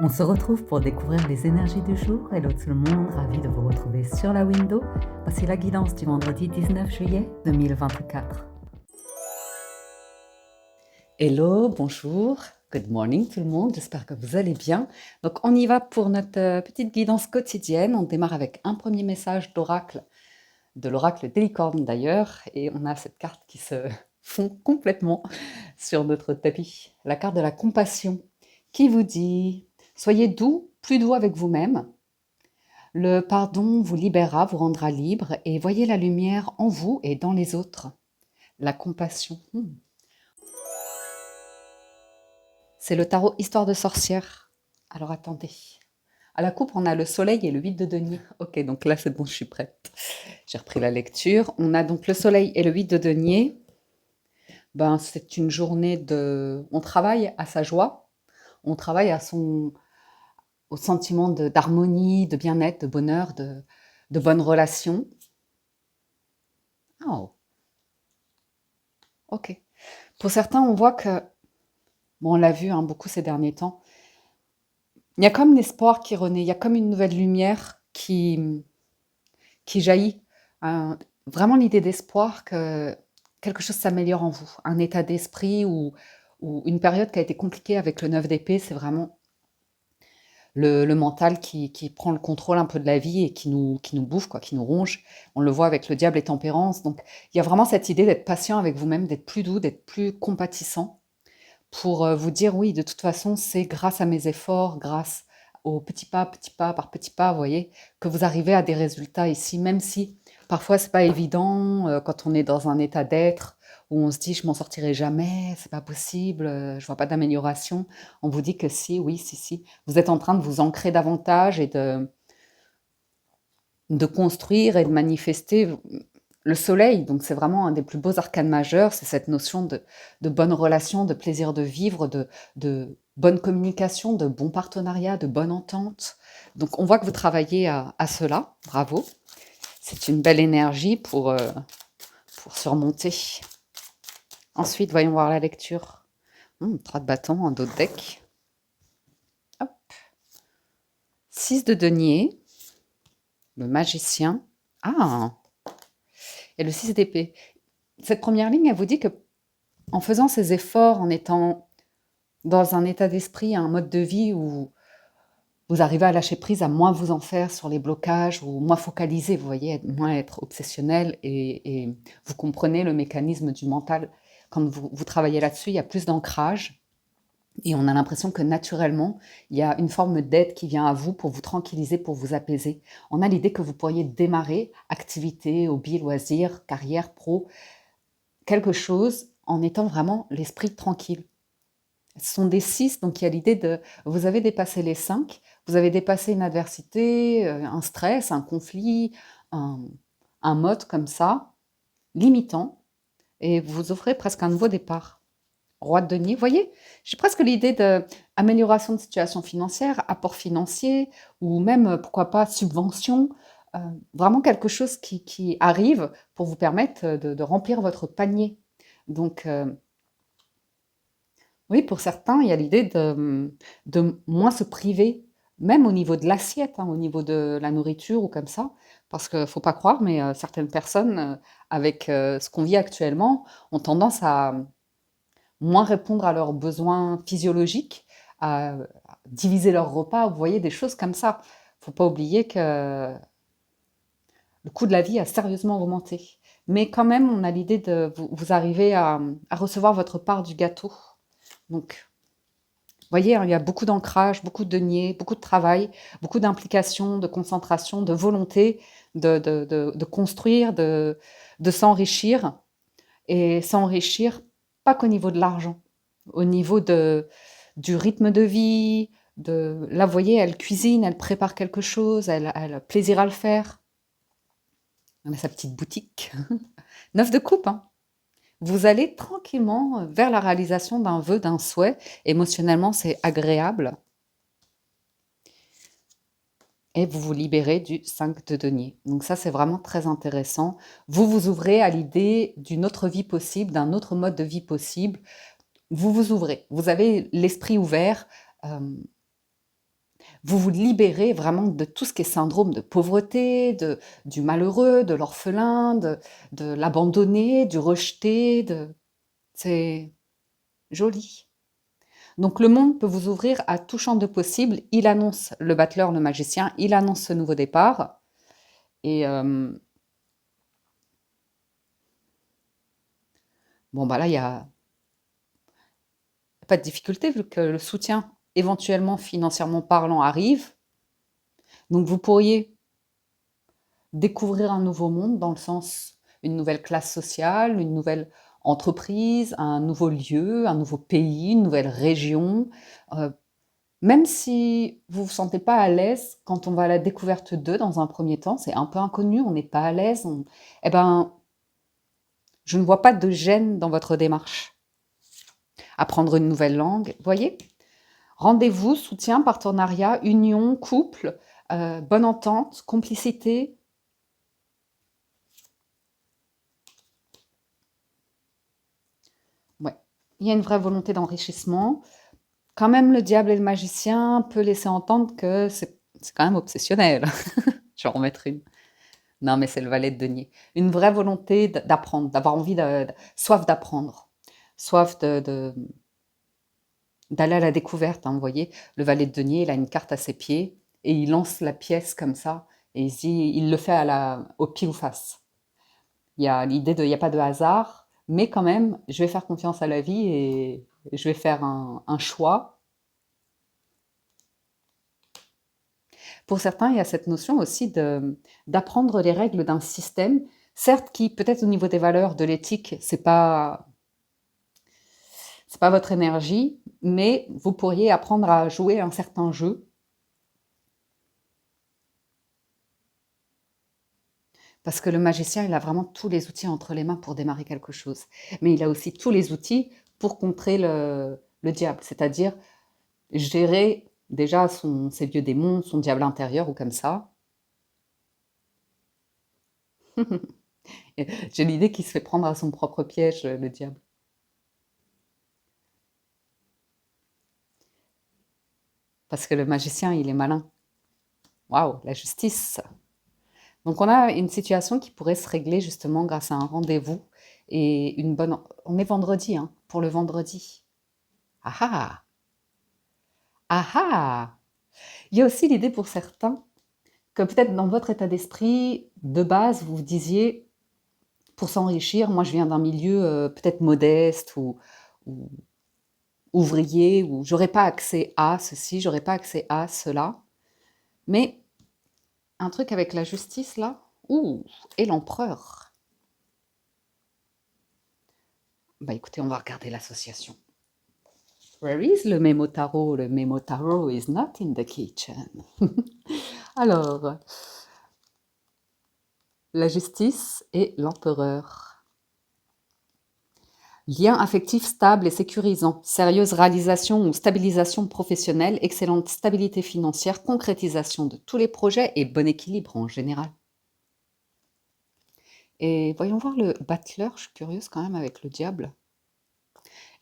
On se retrouve pour découvrir les énergies du jour. Hello tout le monde, ravi de vous retrouver sur la window. Voici la guidance du vendredi 19 juillet 2024. Hello, bonjour, good morning tout le monde, j'espère que vous allez bien. Donc on y va pour notre petite guidance quotidienne. On démarre avec un premier message d'oracle, de l'oracle des licornes d'ailleurs, et on a cette carte qui se fond complètement sur notre tapis. La carte de la compassion qui vous dit « Soyez doux, plus doux avec vous-même. Le pardon vous libérera, vous rendra libre et voyez la lumière en vous et dans les autres. » La compassion. C'est le tarot Histoire de sorcière. Alors attendez. À la coupe, on a le soleil et le 8 de denier. Ok, donc là c'est bon, je suis prête. J'ai repris la lecture. On a donc le soleil et le 8 de denier. Ben, c'est une journée de... On travaille à sa joie. On travaille au sentiment d'harmonie, de bien-être, de bonheur, de bonnes relations. Oh. Ok. Pour certains, on voit que, bon, on l'a vu beaucoup ces derniers temps, il y a comme l'espoir qui renaît, il y a comme une nouvelle lumière qui jaillit. Vraiment l'idée d'espoir que quelque chose s'améliore en vous, un état d'esprit ou une période qui a été compliquée avec le 9 d'épée, c'est vraiment le mental qui prend le contrôle un peu de la vie et qui nous bouffe, quoi, qui nous ronge. On le voit avec le diable et tempérance. Donc, il y a vraiment cette idée d'être patient avec vous-même, d'être plus doux, d'être plus compatissant pour vous dire, oui, de toute façon, c'est grâce à mes efforts, grâce aux petits pas par petits pas, vous voyez, que vous arrivez à des résultats ici, même si parfois c'est pas évident quand on est dans un état d'être où on se dit je m'en sortirai jamais, c'est pas possible, je vois pas d'amélioration. On vous dit que si, oui, si, vous êtes en train de vous ancrer davantage et de construire et de manifester le soleil. Donc c'est vraiment un des plus beaux arcanes majeurs, c'est cette notion de bonne relation, de plaisir de vivre, de bonne communication, de bon partenariat, de bonne entente. Donc on voit que vous travaillez à cela, bravo. C'est une belle énergie pour surmonter. Ensuite, voyons voir la lecture. 3 de bâton, un dos de deck. Hop. 6 de denier, le magicien. Ah, et le 6 d'épée. Cette première ligne, elle vous dit que en faisant ces efforts, en étant dans un état d'esprit, un mode de vie où vous arrivez à lâcher prise, à moins vous en faire sur les blocages, ou moins focaliser, vous voyez, moins être obsessionnel, et vous comprenez le mécanisme du mental. Quand vous travaillez là-dessus, il y a plus d'ancrage, et on a l'impression que naturellement, il y a une forme d'aide qui vient à vous pour vous tranquilliser, pour vous apaiser. On a l'idée que vous pourriez démarrer activité, hobby, loisirs, carrière, pro, quelque chose en étant vraiment l'esprit tranquille. Ce sont des 6, donc il y a l'idée de... Vous avez dépassé les 5, vous avez dépassé une adversité, un stress, un conflit, un mode comme ça, limitant, et vous offrez presque un nouveau départ. Roi de denier, vous voyez, j'ai presque l'idée d'amélioration de situation financière, apport financier, ou même, pourquoi pas, subvention, vraiment quelque chose qui arrive pour vous permettre de remplir votre panier. Donc, oui, pour certains, il y a l'idée de moins se priver, même au niveau de l'assiette, au niveau de la nourriture ou comme ça. Parce qu'il ne faut pas croire, mais certaines personnes, avec ce qu'on vit actuellement, ont tendance à moins répondre à leurs besoins physiologiques, à diviser leurs repas, vous voyez, des choses comme ça. Il ne faut pas oublier que le coût de la vie a sérieusement augmenté. Mais quand même, on a l'idée de vous arriver à recevoir votre part du gâteau. Donc, vous voyez, il y a beaucoup d'ancrage, beaucoup de deniers, beaucoup de travail, beaucoup d'implication, de concentration, de volonté de construire, de s'enrichir. Et s'enrichir, pas qu'au niveau de l'argent, au niveau du rythme de vie, là, vous voyez, elle cuisine, elle prépare quelque chose, elle a plaisir à le faire. Elle a sa petite boutique. 9 de coupe, hein. Vous allez tranquillement vers la réalisation d'un vœu, d'un souhait. Émotionnellement, c'est agréable. Et vous vous libérez du 5 de denier. Donc ça, c'est vraiment très intéressant. Vous vous ouvrez à l'idée d'une autre vie possible, d'un autre mode de vie possible. Vous vous ouvrez. Vous avez l'esprit ouvert. Vous vous libérez vraiment de tout ce qui est syndrome de pauvreté, du malheureux, de l'orphelin, de l'abandonné, du rejeté. C'est joli. Donc le monde peut vous ouvrir à tout champ de possible. Il annonce, le battleur, le magicien, il annonce ce nouveau départ. Et bon, bah là, il n'y a pas de difficulté vu que le soutien, éventuellement financièrement parlant, arrive. Donc vous pourriez découvrir un nouveau monde dans le sens une nouvelle classe sociale, une nouvelle entreprise, un nouveau lieu, un nouveau pays, une nouvelle région. Euh, Même si vous vous sentez pas à l'aise quand on va à la découverte d'eux dans un premier temps, c'est un peu inconnu, on n'est pas à l'aise, eh ben, je ne vois pas de gêne dans votre démarche. Apprendre une nouvelle langue, voyez? Rendez-vous, soutien, partenariat, union, couple, bonne entente, complicité. Ouais. Il y a une vraie volonté d'enrichissement. Quand même, le diable et le magicien peut laisser entendre que c'est quand même obsessionnel. Je vais en remettre une. Non, mais c'est le valet de denier. Une vraie volonté d'apprendre, d'avoir envie, soif d'apprendre, soif d'aller à la découverte. Hein, vous voyez, le valet de denier, il a une carte à ses pieds et il lance la pièce comme ça et il le fait au pile ou face. Il y a l'idée il n'y a pas de hasard, mais quand même, je vais faire confiance à la vie et je vais faire un choix. Pour certains, il y a cette notion aussi d'apprendre les règles d'un système, certes qui peut-être au niveau des valeurs, de l'éthique, c'est pas votre énergie, mais vous pourriez apprendre à jouer un certain jeu. Parce que le magicien, il a vraiment tous les outils entre les mains pour démarrer quelque chose. Mais il a aussi tous les outils pour contrer le diable, c'est-à-dire gérer déjà ses vieux démons, son diable intérieur ou comme ça. J'ai l'idée qu'il se fait prendre à son propre piège, le diable. Parce que le magicien, il est malin. Waouh, la justice. Donc on a une situation qui pourrait se régler justement grâce à un rendez-vous et une bonne... On est vendredi, hein, pour le vendredi. Ah ah! Ah ah! Il y a aussi l'idée pour certains que peut-être dans votre état d'esprit, de base, vous vous disiez, pour s'enrichir, moi je viens d'un milieu peut-être modeste ou ouvrier, où j'aurais pas accès à ceci, j'aurais pas accès à cela. Mais un truc avec la justice là, ouh, et l'empereur. Bah écoutez, on va regarder l'association. Where is le Memotaro? Le Memotaro is not in the kitchen. Alors, la justice et l'empereur. Lien affectif stable et sécurisant, sérieuse réalisation ou stabilisation professionnelle, excellente stabilité financière, concrétisation de tous les projets et bon équilibre en général. Et voyons voir le battleur, je suis curieuse quand même avec le diable.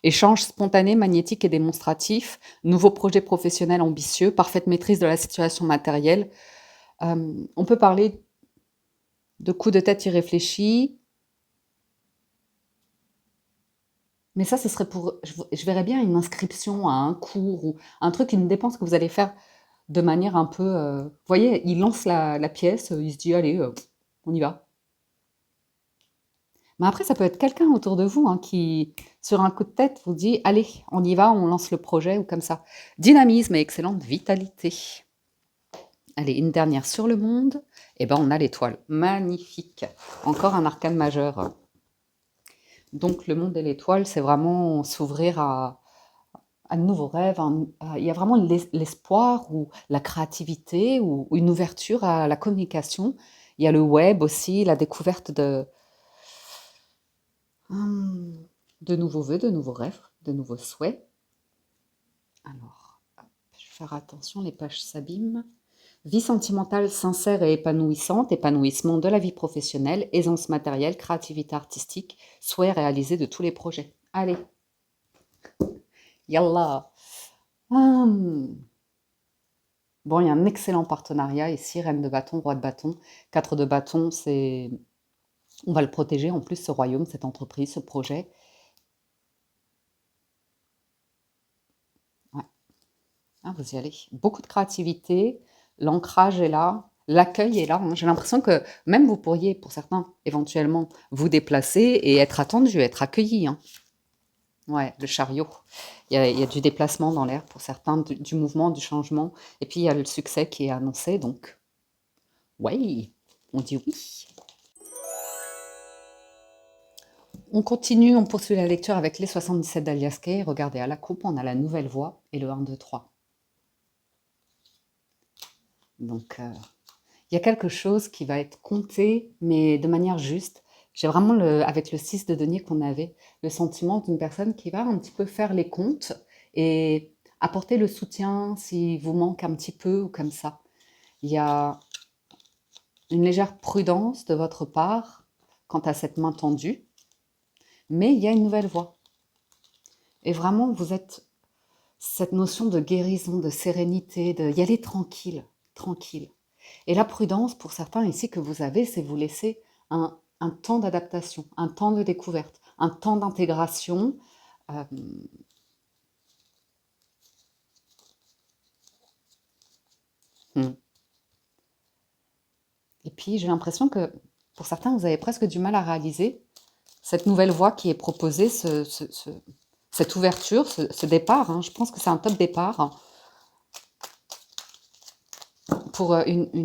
Échange spontané, magnétique et démonstratif, nouveau projet professionnel ambitieux, parfaite maîtrise de la situation matérielle. On peut parler de coups de tête irréfléchis, mais ça, ce serait pour... Je verrais bien une inscription à un cours ou un truc, une dépense que vous allez faire de manière un peu... vous voyez, il lance la pièce, il se dit, allez, on y va. Mais après, ça peut être quelqu'un autour de vous hein, qui, sur un coup de tête, vous dit, allez, on y va, on lance le projet ou comme ça. Dynamisme et excellente vitalité. Allez, une dernière sur le monde. Eh ben, on a l'étoile. Magnifique. Encore un arcane majeur. Donc, le monde et l'étoile, c'est vraiment s'ouvrir à de nouveaux rêves. Il y a vraiment l'espoir ou la créativité ou une ouverture à la communication. Il y a le web aussi, la découverte de nouveaux vœux, de nouveaux rêves, de nouveaux souhaits. Alors, hop, je vais faire attention, les pages s'abîment. Vie sentimentale sincère et épanouissante, épanouissement de la vie professionnelle, aisance matérielle, créativité artistique, souhait réalisé de tous les projets. Allez, yallah. Bon, il y a un excellent partenariat ici, reine de bâton, roi de bâton. 4 de bâton, c'est on va le protéger en plus, ce royaume, cette entreprise, ce projet. Ouais. Ah, vous y allez. Beaucoup de créativité, l'ancrage est là, l'accueil est là, hein. J'ai l'impression que même vous pourriez, pour certains, éventuellement, vous déplacer et être attendu, être accueilli, hein. Ouais, le chariot. Il y a du déplacement dans l'air pour certains, du mouvement, du changement. Et puis, il y a le succès qui est annoncé, donc, ouais, on dit oui. On continue, on poursuit la lecture avec les 77 d'Alias Kay. Regardez, à la coupe, on a la nouvelle voix et le 1, 2, 3. Donc, il y a quelque chose qui va être compté, mais de manière juste. J'ai vraiment, avec le 6 de denier qu'on avait, le sentiment d'une personne qui va un petit peu faire les comptes et apporter le soutien s'il vous manque un petit peu ou comme ça. Il y a une légère prudence de votre part quant à cette main tendue, mais il y a une nouvelle voie. Et vraiment, vous êtes cette notion de guérison, de sérénité, de y aller tranquille, tranquille. Et la prudence, pour certains ici que vous avez, c'est vous laisser un temps d'adaptation, un temps de découverte, un temps d'intégration. Euh, hmm. Et puis, j'ai l'impression que pour certains, vous avez presque du mal à réaliser cette nouvelle voie qui est proposée, cette ouverture, ce départ. Hein. Je pense que c'est un top départ pour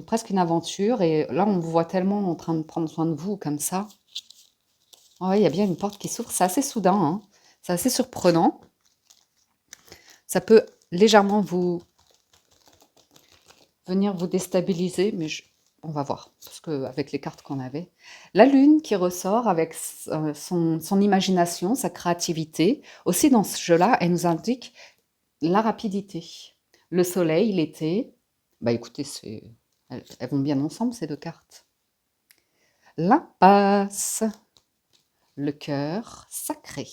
presque une aventure. Et là, on vous voit tellement en train de prendre soin de vous comme ça. Ouais, il y a bien une porte qui s'ouvre. C'est assez soudain, hein. C'est assez surprenant. Ça peut légèrement venir vous déstabiliser, mais on va voir, parce qu'avec les cartes qu'on avait. La lune qui ressort avec son imagination, sa créativité. Aussi dans ce jeu-là, elle nous indique la rapidité. Le soleil, l'été. Bah écoutez, elles vont bien ensemble, ces deux cartes. L'impasse. Le cœur sacré.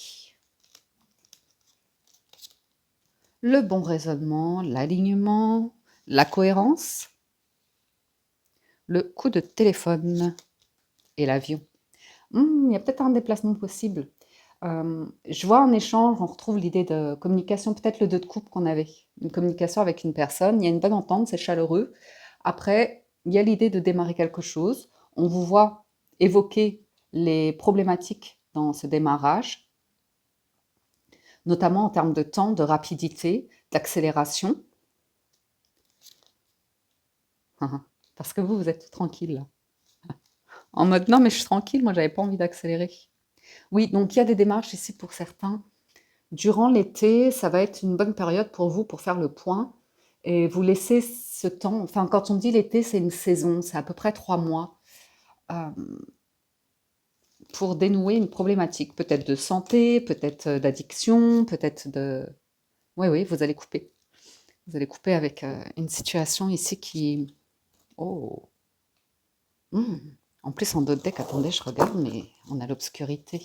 Le bon raisonnement, l'alignement, la cohérence, le coup de téléphone et l'avion. Il y a peut-être un déplacement possible. Je vois en échange, on retrouve l'idée de communication, peut-être le 2 de coupe qu'on avait. Une communication avec une personne, il y a une bonne entente, c'est chaleureux. Après, il y a l'idée de démarrer quelque chose. On vous voit évoquer les problématiques dans ce démarrage, notamment en termes de temps, de rapidité, d'accélération. Parce que vous êtes tranquille là. En mode non, mais je suis tranquille, moi j'avais pas envie d'accélérer. Oui, donc il y a des démarches ici pour certains. Durant l'été, ça va être une bonne période pour vous pour faire le point et vous laisser ce temps. Enfin, quand on dit l'été, c'est une saison, c'est à peu près 3 mois euh, pour dénouer une problématique, peut-être de santé, peut-être d'addiction, peut-être de. Oui, oui, vous allez couper. Vous allez couper avec une situation ici qui. Oh. Hmm. En plus, en d'autres deck, attendez, je regarde, mais on a l'obscurité,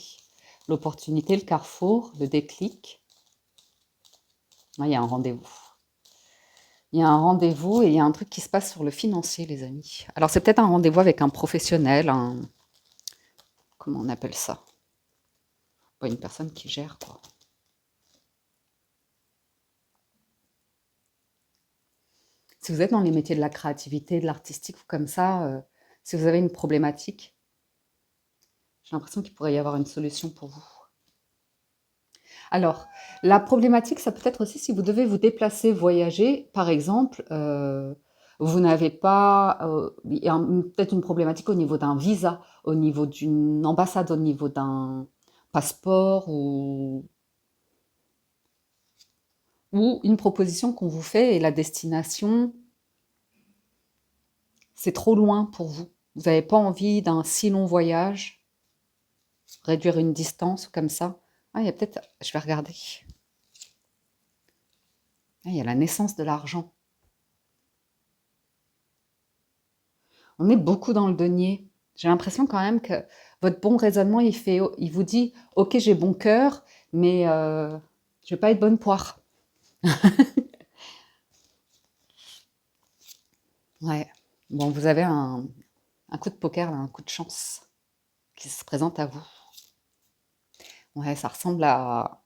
l'opportunité, le carrefour, le déclic. Ah, il y a un rendez-vous. Il y a un rendez-vous et il y a un truc qui se passe sur le financier, les amis. Alors, c'est peut-être un rendez-vous avec un professionnel, comment on appelle ça? Pas une personne qui gère, quoi. Si vous êtes dans les métiers de la créativité, de l'artistique ou comme ça, si vous avez une problématique, j'ai l'impression qu'il pourrait y avoir une solution pour vous. Alors, la problématique, ça peut être aussi si vous devez vous déplacer, voyager, par exemple, vous n'avez pas, il y a peut-être une problématique au niveau d'un visa, au niveau d'une ambassade, au niveau d'un passeport ou une proposition qu'on vous fait et la destination, c'est trop loin pour vous. Vous n'avez pas envie d'un si long voyage, réduire une distance comme ça. Ah, il y a peut-être, je vais regarder. Ah, il y a la naissance de l'argent. On est beaucoup dans le denier. J'ai l'impression quand même que votre bon raisonnement, il vous dit, ok, j'ai bon cœur, mais je vais pas être bonne poire. Ouais. Bon, vous avez un coup de poker, là, un coup de chance qui se présente à vous. Ouais, ça ressemble à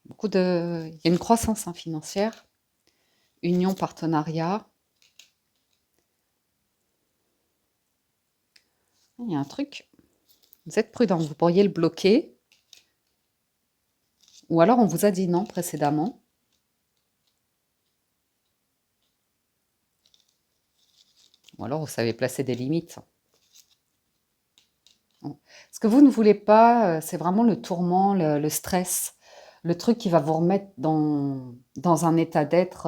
beaucoup de... Il y a une croissance hein, financière, union, partenariat. Il y a un truc. Vous êtes prudent, vous pourriez le bloquer. Ou alors on vous a dit non précédemment. Ou alors vous savez placer des limites. Ce que vous ne voulez pas, c'est vraiment le tourment, le stress, le truc qui va vous remettre dans un état d'être.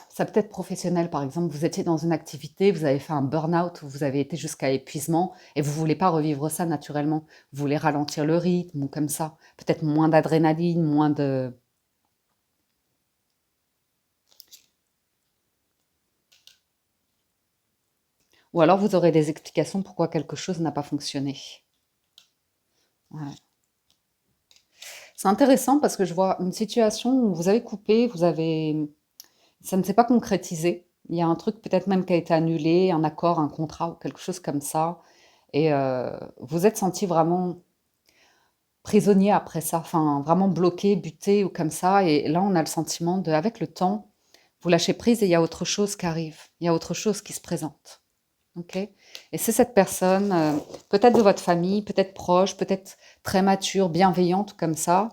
Ça peut être professionnel, par exemple, vous étiez dans une activité, vous avez fait un burn-out, vous avez été jusqu'à épuisement et vous voulez pas revivre ça naturellement. Vous voulez ralentir le rythme ou comme ça. Peut-être moins d'adrénaline, moins de... Ou alors vous aurez des explications pourquoi quelque chose n'a pas fonctionné. Ouais. C'est intéressant parce que je vois une situation où vous avez coupé, vous avez... Ça ne s'est pas concrétisé. Il y a un truc peut-être même qui a été annulé, un accord, un contrat ou quelque chose comme ça. Et vous êtes senti vraiment prisonnier après ça, enfin vraiment bloqué, buté ou comme ça. Et là, on a le sentiment de, avec le temps, vous lâchez prise et il y a autre chose qui arrive. Il y a autre chose qui se présente. Ok. Et c'est cette personne, peut-être de votre famille, peut-être proche, peut-être très mature, bienveillante comme ça,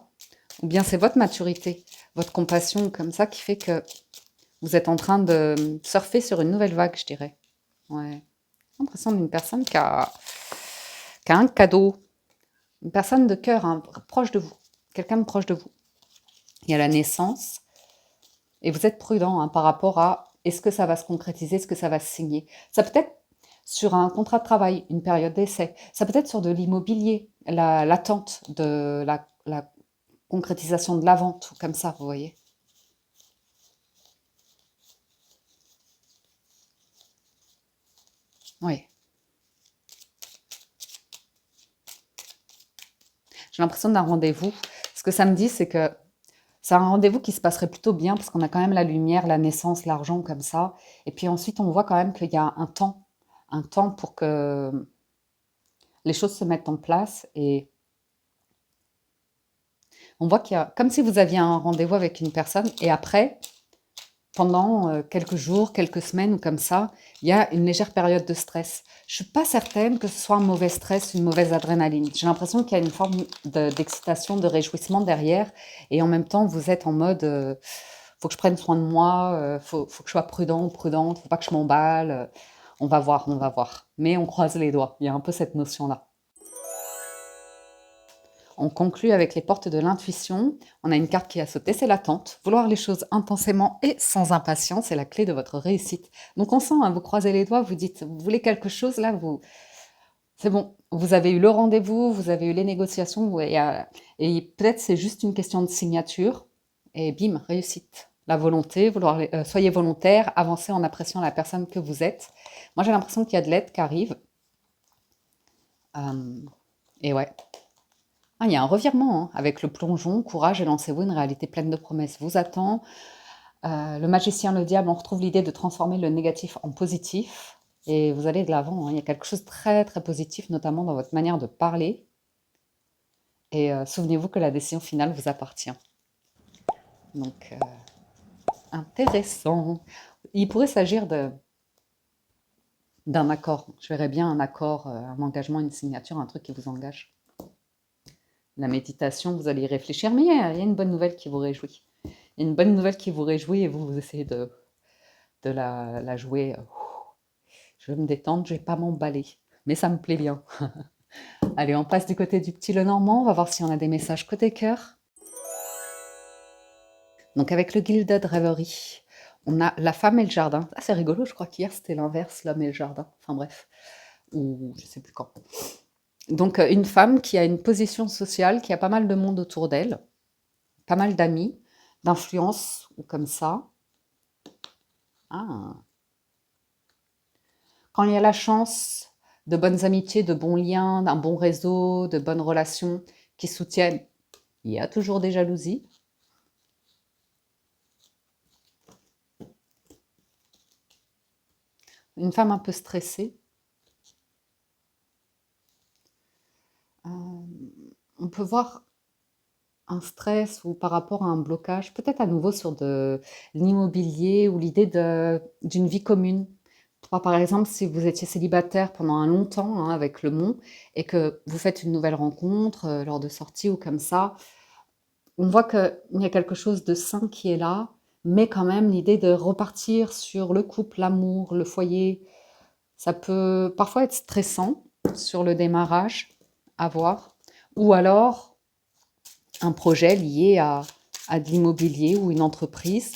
ou bien c'est votre maturité, votre compassion comme ça qui fait que vous êtes en train de surfer sur une nouvelle vague, je dirais. Ouais. J'ai l'impression d'une personne qui a un cadeau, une personne de cœur, hein, proche de vous, quelqu'un de proche de vous. Il y a la naissance, et vous êtes prudent hein, par rapport à est-ce que ça va se concrétiser, est-ce que ça va se signer. Ça peut être sur un contrat de travail, une période d'essai. Ça peut être sur de l'immobilier, l'attente de la concrétisation de la vente, comme ça, vous voyez. Oui. J'ai l'impression d'un rendez-vous. Ce que ça me dit, c'est que c'est un rendez-vous qui se passerait plutôt bien parce qu'on a quand même la lumière, la naissance, l'argent comme ça. Et puis ensuite, on voit quand même qu'il y a un temps pour que les choses se mettent en place. Et on voit qu'il y a, comme si vous aviez un rendez-vous avec une personne et après, pendant quelques jours, quelques semaines ou comme ça, il y a une légère période de stress. Je suis pas certaine que ce soit un mauvais stress, une mauvaise adrénaline. J'ai l'impression qu'il y a une forme d'excitation, de réjouissement derrière, et en même temps, vous êtes en mode, faut que je prenne soin de moi, faut que je sois prudent, prudente, faut pas que je m'emballe. On va voir, on va voir. Mais on croise les doigts. Il y a un peu cette notion-là. On conclut avec les portes de l'intuition. On a une carte qui a sauté, c'est l'attente. Vouloir les choses intensément et sans impatience, c'est la clé de votre réussite. Donc on sent, hein, vous croisez les doigts, vous dites, vous voulez quelque chose, là, c'est bon. Vous avez eu le rendez-vous, vous avez eu les négociations, et peut-être c'est juste une question de signature, et bim, réussite. La volonté, soyez volontaire, avancez en appréciant la personne que vous êtes. Moi, j'ai l'impression qu'il y a de l'aide qui arrive. Euh, et ouais. Ah, il y a un revirement hein, avec le plongeon, courage et lancez-vous, une réalité pleine de promesses vous attend. Le magicien, le diable, on retrouve l'idée de transformer le négatif en positif et vous allez de l'avant. Hein. Il y a quelque chose de très très positif, notamment dans votre manière de parler. Et souvenez-vous que la décision finale vous appartient. Donc, intéressant. Il pourrait s'agir d'un accord. Je verrais bien un accord, un engagement, une signature, un truc qui vous engage. La méditation, vous allez y réfléchir, mais il y a une bonne nouvelle qui vous réjouit. Il y a une bonne nouvelle qui vous réjouit et vous essayez de la jouer. Je vais me détendre, je vais pas m'emballer. Mais ça me plaît bien. Allez, on passe du côté du petit Lenormand. On va voir si on a des messages côté cœur. Donc avec le Gilded Reverie, on a la femme et le jardin. Ah, c'est rigolo, je crois qu'hier c'était l'inverse, l'homme et le jardin. Enfin bref, ou je sais plus quand. Donc une femme qui a une position sociale, qui a pas mal de monde autour d'elle, pas mal d'amis, d'influence ou comme ça. Ah. Quand il y a la chance de bonnes amitiés, de bons liens, d'un bon réseau, de bonnes relations qui soutiennent, il y a toujours des jalousies. une femme un peu stressée. Euh, on peut voir un stress ou par rapport à un blocage, peut-être à nouveau sur de l'immobilier ou l'idée d'une vie commune. Par exemple, si vous étiez célibataire pendant un long temps hein, avec le mont et que vous faites une nouvelle rencontre lors de sorties ou comme ça, on voit qu'il y a quelque chose de sain qui est là, mais quand même l'idée de repartir sur le couple, l'amour, le foyer, ça peut parfois être stressant sur le démarrage à voir. Ou alors un projet lié à de l'immobilier ou une entreprise.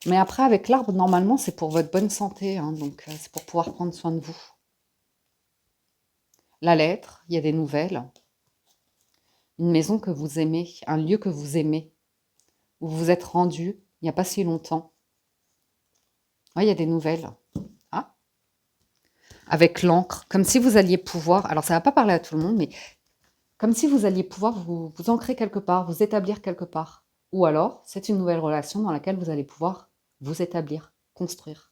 Mais après, avec l'arbre, normalement, c'est pour votre bonne santé, hein, donc c'est pour pouvoir prendre soin de vous. La lettre, il y a des nouvelles. Une maison que vous aimez, un lieu que vous aimez, où vous vous êtes rendu il n'y a pas si longtemps. Ouais, il y a des nouvelles. Ah, avec l'encre, comme si vous alliez pouvoir, alors ça ne va pas parler à tout le monde, mais comme si vous alliez pouvoir vous ancrer quelque part, vous établir quelque part. Ou alors, c'est une nouvelle relation dans laquelle vous allez pouvoir vous établir, construire,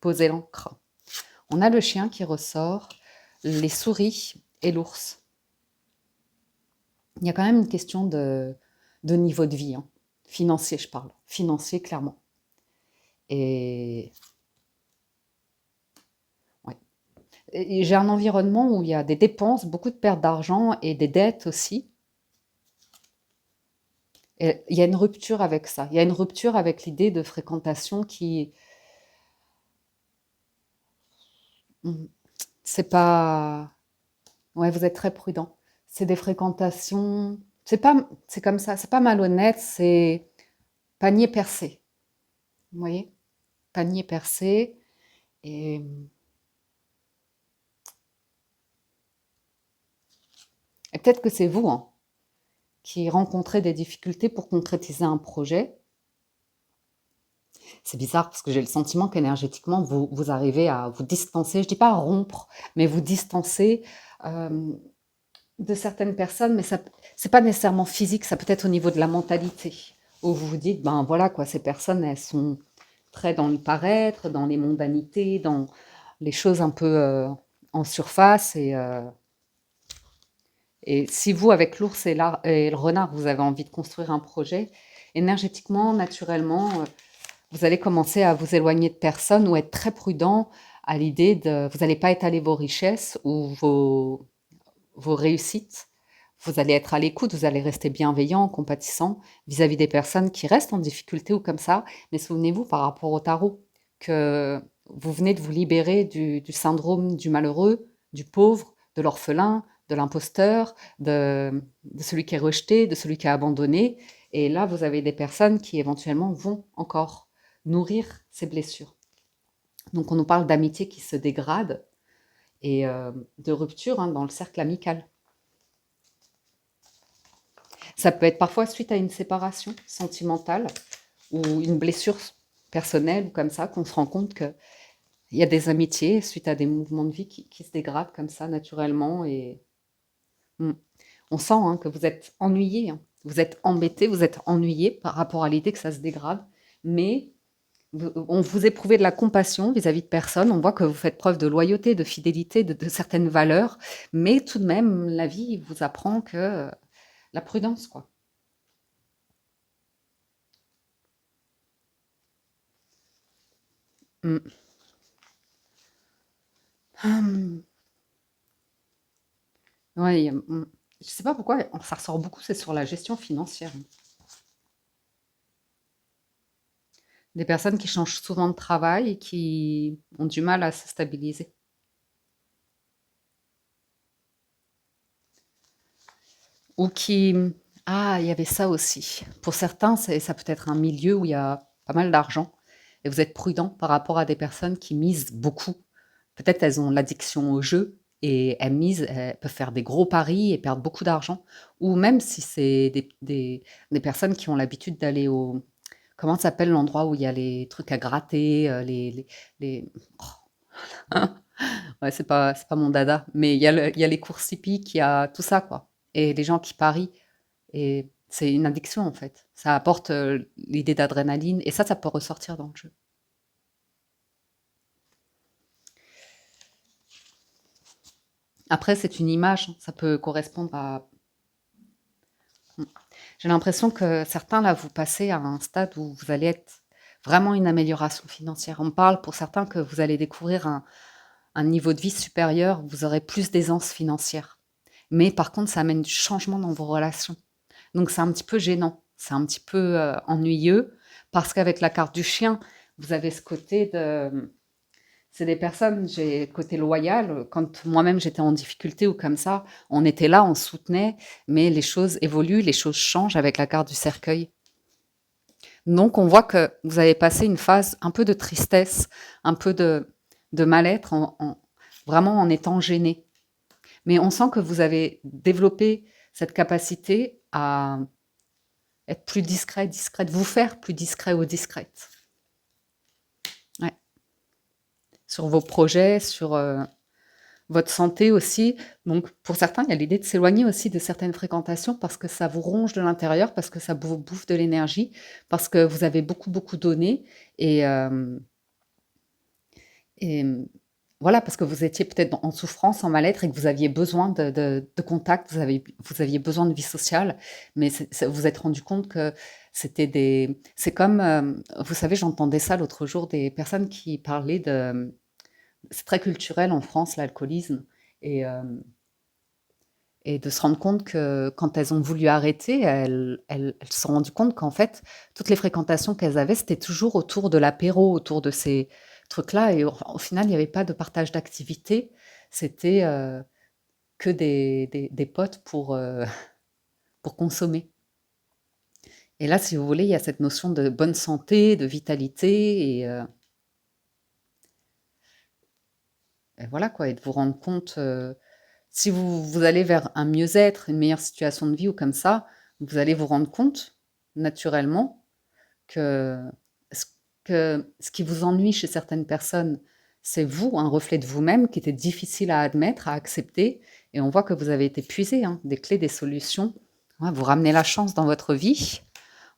poser l'encre. On a le chien qui ressort, les souris et l'ours. Il y a quand même une question de niveau de vie, hein. Financier, je parle. Financier, clairement. Et, ouais. Et j'ai un environnement où il y a des dépenses, beaucoup de pertes d'argent et des dettes aussi. Et il y a une rupture avec ça. Il y a une rupture avec l'idée de fréquentation qui... hmm, c'est pas... Ouais, vous êtes très prudent. C'est des fréquentations... C'est comme ça. C'est pas malhonnête, c'est panier percé. Vous voyez? Panier percé. Et, et peut-être que c'est vous hein, qui rencontrez des difficultés pour concrétiser un projet. C'est bizarre parce que j'ai le sentiment qu'énergétiquement, vous arrivez à vous distancer. Je ne dis pas à rompre, mais vous distancer de certaines personnes. Mais ce n'est pas nécessairement physique, ça peut être au niveau de la mentalité. Où vous vous dites, ben voilà quoi, ces personnes, elles sont très dans le paraître, dans les mondanités, dans les choses un peu en surface. Et si vous, avec l'ours et le renard, vous avez envie de construire un projet, énergétiquement, naturellement, vous allez commencer à vous éloigner de personnes ou être très prudent à l'idée de... Vous n'allez pas étaler vos richesses ou vos réussites. Vous allez être à l'écoute, vous allez rester bienveillant, compatissant vis-à-vis des personnes qui restent en difficulté ou comme ça. Mais souvenez-vous par rapport au tarot que vous venez de vous libérer du syndrome du malheureux, du pauvre, de l'orphelin, de l'imposteur, de celui qui est rejeté, de celui qui est abandonné. Et là, vous avez des personnes qui éventuellement vont encore nourrir ces blessures. Donc on nous parle d'amitié qui se dégrade et de rupture hein, dans le cercle amical. Ça peut être parfois suite à une séparation sentimentale ou une blessure personnelle ou comme ça qu'on se rend compte qu'il y a des amitiés suite à des mouvements de vie qui se dégradent comme ça naturellement et on sent hein, que vous êtes ennuyé, hein. Vous êtes embêté, vous êtes ennuyé par rapport à l'idée que ça se dégrade, mais on vous éprouvez de la compassion vis-à-vis de personnes, on voit que vous faites preuve de loyauté, de fidélité, de certaines valeurs, mais tout de même, la vie vous apprend que la prudence, quoi. Mm. Hum. Ouais, je sais pas pourquoi, ça ressort beaucoup, c'est sur la gestion financière. Des personnes qui changent souvent de travail et qui ont du mal à se stabiliser. Ou qui... Ah, il y avait ça aussi. Pour certains, ça peut être un milieu où il y a pas mal d'argent et vous êtes prudent par rapport à des personnes qui misent beaucoup. Peut-être elles ont l'addiction au jeu et elles peuvent faire des gros paris et perdre beaucoup d'argent. Ou même si c'est des personnes qui ont l'habitude d'aller au... Comment ça s'appelle l'endroit où il y a les trucs à gratter, oh, ouais, c'est pas mon dada, mais il y a les courses hippiques, il y a tout ça, quoi. Et les gens qui parient, et c'est une addiction, en fait. Ça apporte l'idée d'adrénaline, et ça peut ressortir dans le jeu. Après, c'est une image, ça peut correspondre à... J'ai l'impression que certains, là, vous passez à un stade où vous allez être vraiment une amélioration financière. On parle pour certains que vous allez découvrir un niveau de vie supérieur, où vous aurez plus d'aisance financière. Mais par contre, ça amène du changement dans vos relations. Donc c'est un petit peu gênant, c'est un petit peu ennuyeux, parce qu'avec la carte du chien, vous avez ce côté de... C'est des personnes, j'ai côté loyal, quand moi-même j'étais en difficulté ou comme ça, on était là, on soutenait, mais les choses évoluent, les choses changent avec la carte du cercueil. Donc on voit que vous avez passé une phase un peu de tristesse, un peu de mal-être, vraiment en étant gêné. Mais on sent que vous avez développé cette capacité à être plus discret, discrète, vous faire plus discret ou discrète. Ouais. Sur vos projets, sur votre santé aussi. Donc, pour certains, il y a l'idée de s'éloigner aussi de certaines fréquentations parce que ça vous ronge de l'intérieur, parce que ça vous bouffe de l'énergie, parce que vous avez beaucoup, beaucoup donné. Et, et voilà, parce que vous étiez peut-être en souffrance, en mal-être et que vous aviez besoin de contact, vous aviez besoin de vie sociale, mais vous vous êtes rendu compte que c'était des... C'est comme, vous savez, j'entendais ça l'autre jour, des personnes qui parlaient de... C'est très culturel en France, l'alcoolisme, et, euh, et de se rendre compte que quand elles ont voulu arrêter, elles se sont rendues compte qu'en fait, toutes les fréquentations qu'elles avaient, c'était toujours autour de l'apéro, autour de ces trucs-là. Et au final, il n'y avait pas de partage d'activité. C'était que des potes pour consommer. Et là, si vous voulez, il y a cette notion de bonne santé, de vitalité, et voilà quoi, et de vous rendre compte, si vous allez vers un mieux-être, une meilleure situation de vie ou comme ça, vous allez vous rendre compte, naturellement, que ce, ce qui vous ennuie chez certaines personnes, c'est vous, un reflet de vous-même qui était difficile à admettre, à accepter, et on voit que vous avez été puisé, hein, des clés, des solutions. Ouais, vous ramenez la chance dans votre vie.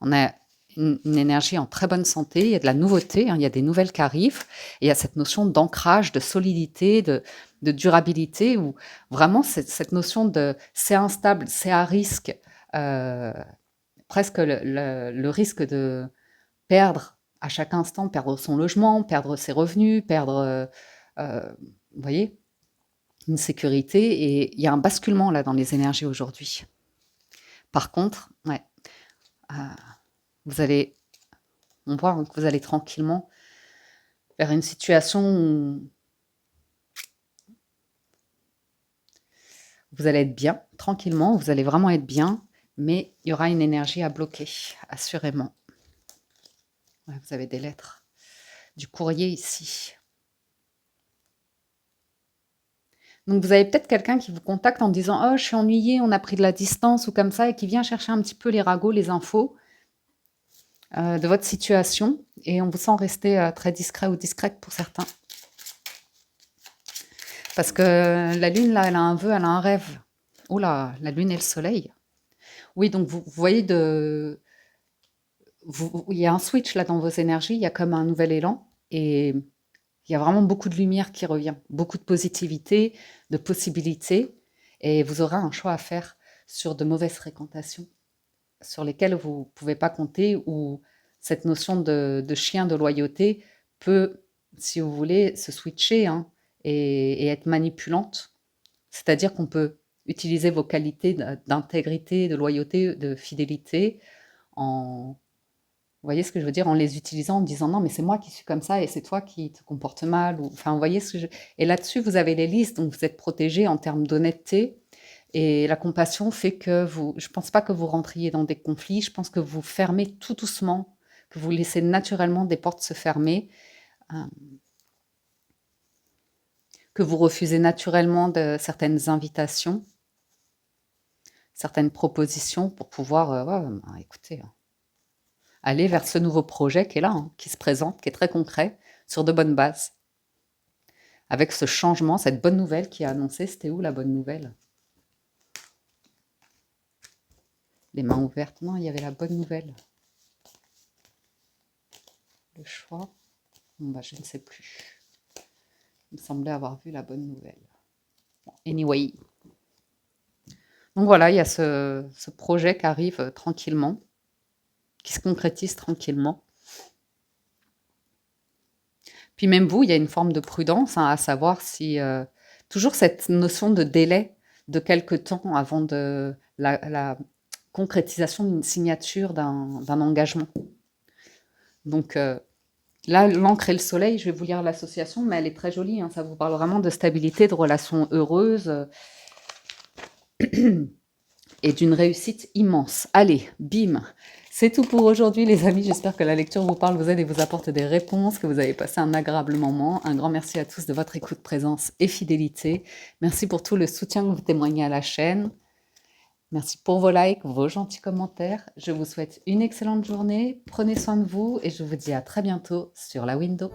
On a une énergie en très bonne santé, il y a de la nouveauté, hein, il y a des nouvelles qui arrivent, et il y a cette notion d'ancrage, de solidité, de durabilité, où vraiment cette notion de c'est instable, c'est à risque, euh, presque le risque de perdre à chaque instant, perdre son logement, perdre ses revenus, perdre, vous voyez, une sécurité, et il y a un basculement là dans les énergies aujourd'hui. Par contre, ouais, euh, vous allez, on voit hein, que vous allez tranquillement vers une situation où vous allez être bien, tranquillement, vous allez vraiment être bien, mais il y aura une énergie à bloquer, assurément. Ouais, vous avez des lettres, du courrier ici. Donc vous avez peut-être quelqu'un qui vous contacte en disant oh je suis ennuyé, on a pris de la distance ou comme ça, et qui vient chercher un petit peu les ragots, les infos de votre situation, et on vous sent rester très discret ou discrète pour certains. Parce que la lune là, elle a un vœu, elle a un rêve. Oh là, la lune et le soleil. Oui, donc vous voyez il y a un switch là dans vos énergies, il y a comme un nouvel élan, et il y a vraiment beaucoup de lumière qui revient, beaucoup de positivité, de possibilités, et vous aurez un choix à faire sur de mauvaises fréquentations, sur lesquelles vous ne pouvez pas compter, où cette notion de chien de loyauté peut, si vous voulez, se switcher hein, et être manipulante. C'est-à-dire qu'on peut utiliser vos qualités d'intégrité, de loyauté, de fidélité en... Vous voyez ce que je veux dire? En les utilisant, en disant non, mais c'est moi qui suis comme ça et c'est toi qui te comportes mal. Ou... Enfin, vous voyez ce que je... Et là-dessus, vous avez les listes, donc vous êtes protégé en termes d'honnêteté. Et la compassion fait que vous... Je ne pense pas que vous rentriez dans des conflits, je pense que vous fermez tout doucement, que vous laissez naturellement des portes se fermer, euh, que vous refusez naturellement de certaines invitations, certaines propositions pour pouvoir, ouais, bah, écoutez, aller vers ce nouveau projet qui est là, hein, qui se présente, qui est très concret, sur de bonnes bases. Avec ce changement, cette bonne nouvelle qui est annoncée, c'était où la bonne nouvelle? Les mains ouvertes, non, il y avait la bonne nouvelle. Le choix, bon, bah, je ne sais plus. Il me semblait avoir vu la bonne nouvelle. Anyway. Donc voilà, il y a ce projet qui arrive tranquillement, qui se concrétise tranquillement. Puis même vous, il y a une forme de prudence, hein, à savoir si toujours cette notion de délai de quelque temps avant la concrétisation d'une signature d'un engagement. Donc là, l'encre et le soleil, je vais vous lire l'association, mais elle est très jolie, hein, ça vous parle vraiment de stabilité, de relations heureuses et d'une réussite immense. Allez, bim. C'est tout pour aujourd'hui, les amis. J'espère que la lecture vous parle, vous aide et vous apporte des réponses, que vous avez passé un agréable moment. Un grand merci à tous de votre écoute, présence et fidélité. Merci pour tout le soutien que vous témoignez à la chaîne. Merci pour vos likes, vos gentils commentaires. Je vous souhaite une excellente journée. Prenez soin de vous et je vous dis à très bientôt sur la window.